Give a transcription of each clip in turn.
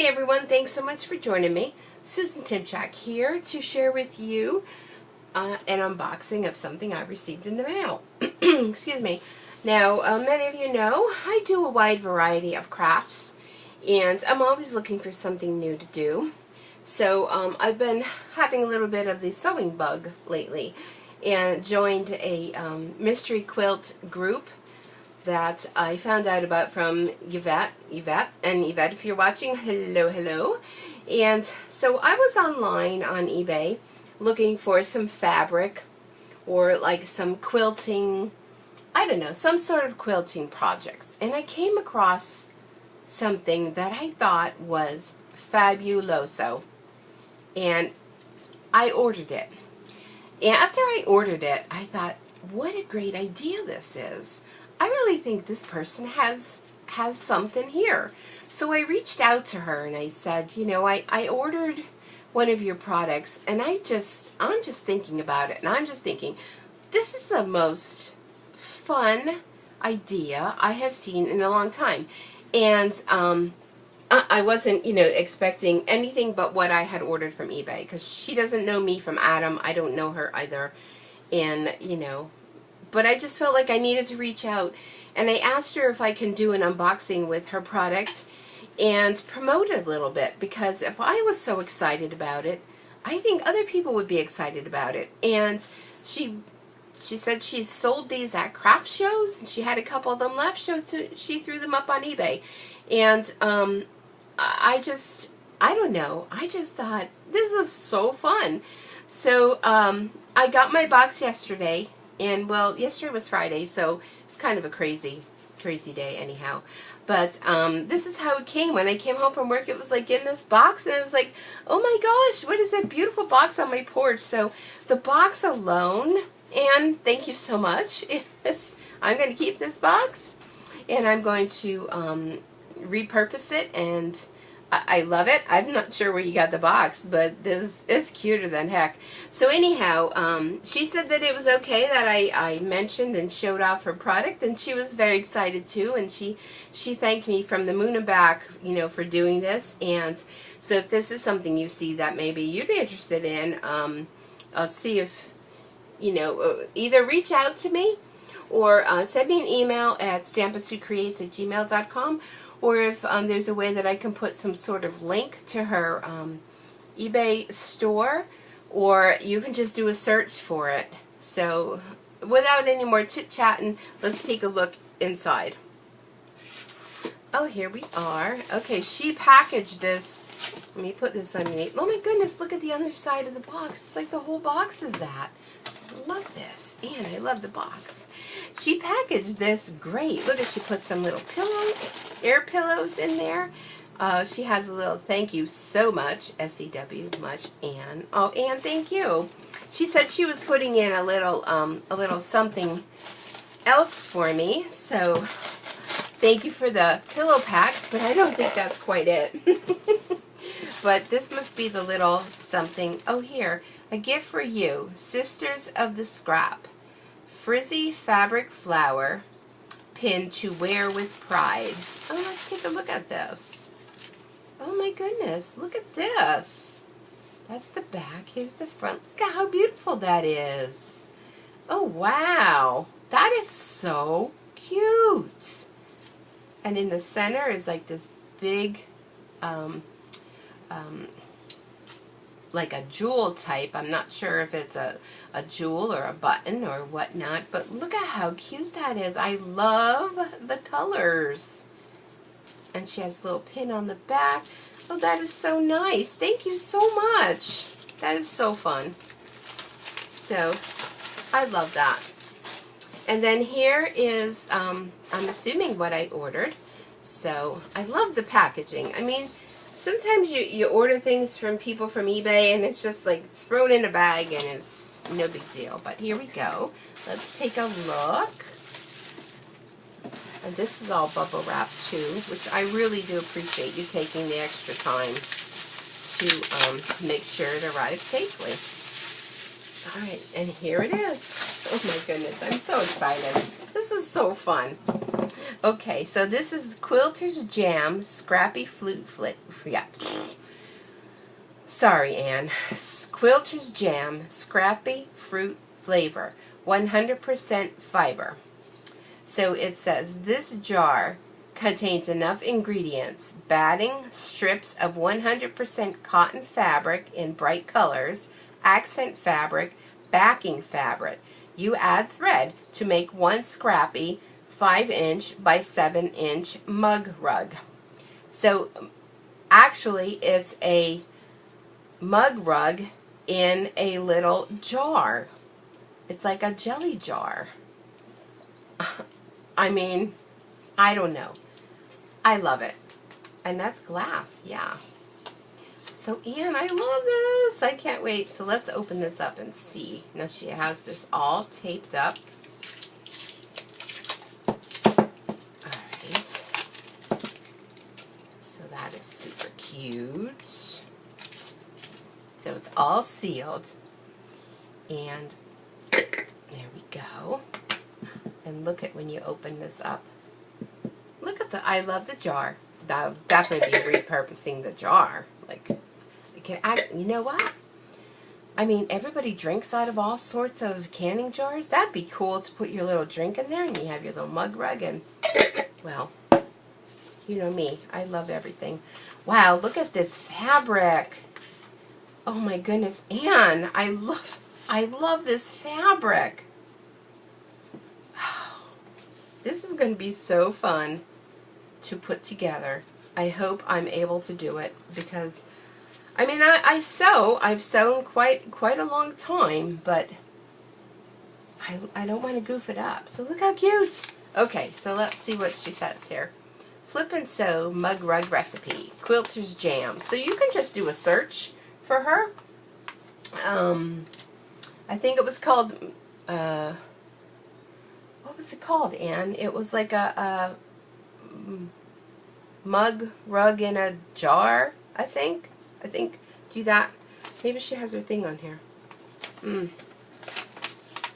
Hey everyone, thanks so much for joining me. Susan Timchak here to share with you an unboxing of something I received in the mail. Excuse me. Now, many of you know I do a wide variety of crafts, and I'm always looking for something new to do. So I've been having a little bit of the sewing bug lately, and joined a mystery quilt group that I found out about from Yvette, if you're watching, hello. And so I was online on eBay looking for some fabric or like some quilting, I don't know, some sort of quilting projects, and I came across something that I thought was fabuloso, and I ordered it. And after I ordered it, I thought, what a great idea this is. I really think this person has something here. So I reached out to her and I said, you know, I ordered one of your products, and I'm just thinking about it, and I'm just thinking, this is the most fun idea I have seen in a long time. And I wasn't, you know, expecting anything but what I had ordered from eBay, because she doesn't know me from Adam. I don't know her either. And, you know, but I just felt like I needed to reach out, and I asked her if I can do an unboxing with her product and promote it a little bit, because if I was so excited about it, I think other people would be excited about it. And she said she sold these at craft shows, and she had a couple of them left, so she threw them up on eBay. And I don't know, I just thought, this is so fun. So I got my box yesterday. And, well, yesterday was Friday, so it's kind of a crazy day anyhow. But this is how it came. When I came home from work, it was like in this box, and I was like, oh my gosh, what is that beautiful box on my porch? So the box alone, and thank you so much. I'm going to keep this box, and I'm going to repurpose it, and I love it. I'm not sure where you got the box, but it's cuter than heck. So anyhow, she said that it was okay that I mentioned and showed off her product, and she was very excited too, and she thanked me from the moon and back, you know, for doing this. And so if this is something you see that maybe you'd be interested in, I'll see if, you know, either reach out to me or send me an email at stampandsuecreates@gmail.com. Or if there's a way that I can put some sort of link to her eBay store, or you can just do a search for it. So without any more chit-chatting, let's take a look inside. Oh, here we are. Okay, she packaged this. Let me put this underneath. Oh my goodness, look at the other side of the box. It's like the whole box is that. I love this, and I love the box. She packaged this great. Look at, she put some little air pillows in there. She has a little thank you so much, SEW, much, Anne. Oh, Anne, thank you. She said she was putting in a little something else for me. So thank you for the pillow packs, but I don't think that's quite it. But this must be the little something. Oh, here, a gift for you, Sisters of the Scrap. Frizzy fabric flower pin to wear with pride. Oh, let's take a look at this. Oh my goodness, look at this. That's the back, here's the front. Look at how beautiful that is. Oh wow, that is so cute. And in the center is like this big, like a jewel type. I'm not sure if it's a jewel or a button or whatnot, but look at how cute that is. I love the colors. And she has a little pin on the back. Oh, that is so nice. Thank you so much. That is so fun. So, I love that. And then here is, I'm assuming what I ordered. So, I love the packaging. I mean, sometimes you order things from people from eBay, and it's just like thrown in a bag, and it's no big deal. But here we go. Let's take a look. And this is all bubble wrap too, which I really do appreciate you taking the extra time to make sure it arrives safely. Alright, and here it is. Oh my goodness, I'm so excited. This is so fun. Okay, so this is Quilter's Jam Scrappy Fruit yeah. Sorry, Anne. Quilter's Jam Scrappy Fruit Flavor, 100% fiber. So it says this jar contains enough ingredients: batting strips of 100% cotton fabric in bright colors, accent fabric, backing fabric. You add thread to make one scrappy 5-inch by 7-inch mug rug. So actually it's a mug rug in a little jar. It's like a jelly jar. I mean, I don't know. I love it. And that's glass, yeah. So, Anne, I love this. I can't wait. So let's open this up and see. Now she has this all taped up. Alright. So that is super cute. So it's all sealed. And there we go. And look at when you open this up. Look at I love the jar. I'll definitely be repurposing the jar. Like, it can act, you know what? I mean, everybody drinks out of all sorts of canning jars. That'd be cool to put your little drink in there and you have your little mug rug and, well, you know me. I love everything. Wow, look at this fabric. Oh my goodness, Anne, I love this fabric. This is going to be so fun to put together. I hope I'm able to do it because, I mean, I've sewn quite a long time, but I don't want to goof it up. So look how cute. Okay, so let's see what she says here. Flip and sew mug rug recipe, Quilter's Jam. So you can just do a search for her. I think it was called, what was it called, Anne? It was like a mug rug in a jar, I think. Do that. Maybe she has her thing on here.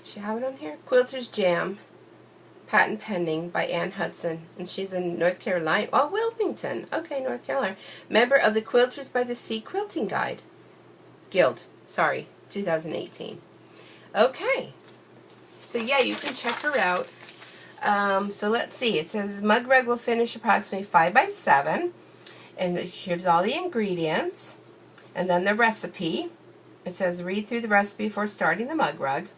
She have it on here? Quilter's Jam, patent pending, by Ann Hudson. And she's in North Carolina. Oh, Wilmington. Okay, North Carolina. Member of the Quilters by the Sea Quilting Guild. Sorry, 2018. Okay. So yeah, you can check her out. So let's see. It says mug rug will finish approximately 5 by 7, and it gives all the ingredients, and then the recipe. It says read through the recipe before starting the mug rug.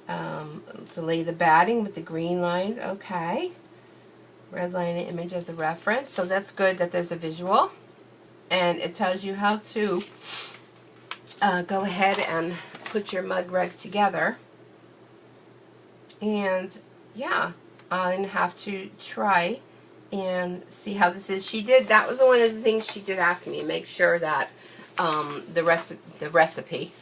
To lay the batting with the green lines. Okay. Red line and image as a reference. So that's good that there's a visual, and it tells you how to go ahead and put your mug rug together. And yeah, I have to try and see how this is. That was one of the things she did ask me, make sure that the recipe,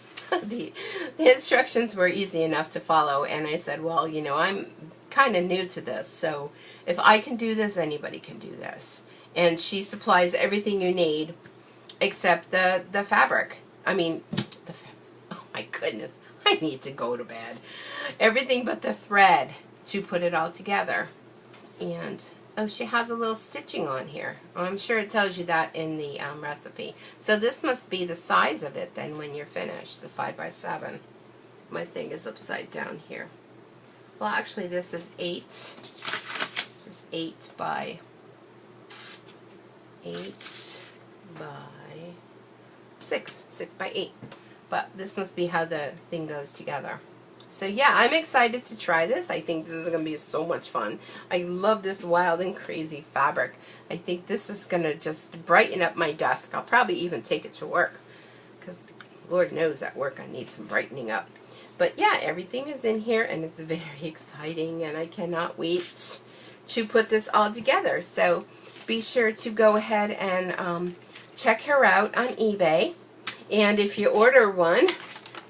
the instructions were easy enough to follow. And I said, well, you know, I'm kind of new to this, so if I can do this, anybody can do this. And she supplies everything you need except the fabric. I mean, oh my goodness, I need to go to bed. Everything but the thread to put it all together. And oh, she has a little stitching on here. I'm sure it tells you that in the recipe. So this must be the size of it then when you're finished, the 5 by 7. My thing is upside down here. Well, actually this is 8. This is 8 by 6. 6 by 8. But this must be how the thing goes together. So yeah, I'm excited to try this. I think this is going to be so much fun. I love this wild and crazy fabric. I think this is going to just brighten up my desk. I'll probably even take it to work, because Lord knows at work I need some brightening up. But yeah, everything is in here and it's very exciting, and I cannot wait to put this all together. So be sure to go ahead and check her out on eBay. And if you order one,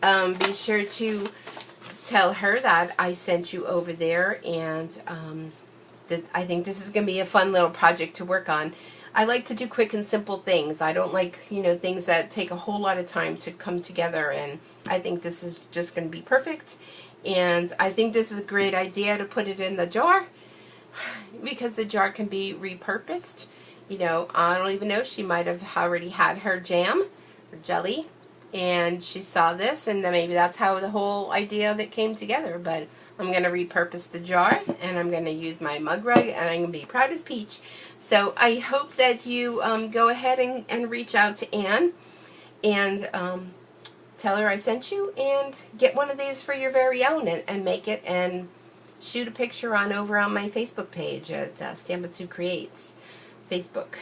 be sure to tell her that I sent you over there, and that I think this is going to be a fun little project to work on. I like to do quick and simple things. I don't like, you know, things that take a whole lot of time to come together, and I think this is just going to be perfect. And I think this is a great idea to put it in the jar because the jar can be repurposed. You know, I don't even know, she might have already had her jam or jelly, and she saw this, and then maybe that's how the whole idea of it came together. But I'm going to repurpose the jar, and I'm going to use my mug rug, and I'm going to be proud as Peach. So I hope that you go ahead and reach out to Anne and tell her I sent you, and get one of these for your very own, and make it, and shoot a picture over on my Facebook page at Stambatsu Creates Facebook.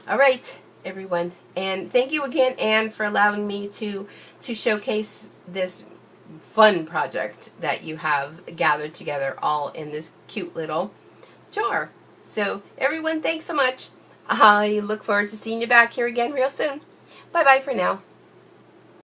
All right, everyone, and thank you again, Anne, for allowing me to showcase this fun project that you have gathered together all in this cute little jar. So everyone, thanks so much. I look forward to seeing you back here again real soon. Bye bye for now.